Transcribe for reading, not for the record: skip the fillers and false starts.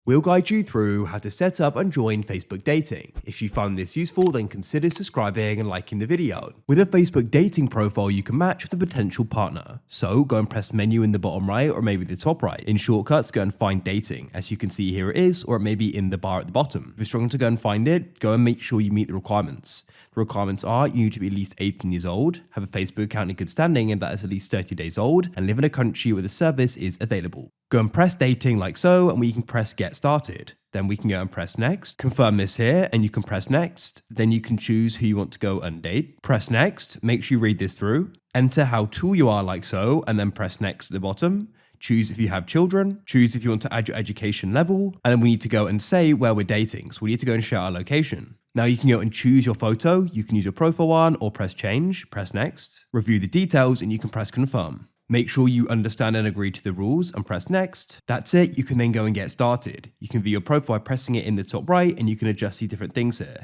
We'll guide you through how to set up and join Facebook Dating. If you found this useful, then consider subscribing and liking the video. With a Facebook dating profile, you can match with a potential partner. So go and press menu in the bottom right or maybe the top right. In shortcuts, go and find dating. As you can see here it is, or it may be in the bar at the bottom. If you're struggling to go and find it, go and make sure you meet the requirements. The requirements are you need to be at least 18 years old, have a Facebook account in good standing and that is at least 30 days old, and live in a country where the service is available. Go and press dating like so, and we can press get started. Then we can go and press next, confirm this here, and you can press next. Then you can choose who you want to go and date. Press next, make sure you read this through. Enter how tall you are like so, and then press next at the bottom. Choose if you have children, choose if you want to add your education level, and then we need to go and say where we're dating. So we need to go and share our location. Now you can go and choose your photo, you can use your profile one or press change, press next, review the details, and you can press confirm. Make sure you understand and agree to the rules and press next. That's it, you can then go and get started. You can view your profile by pressing it in the top right and you can adjust these different things here.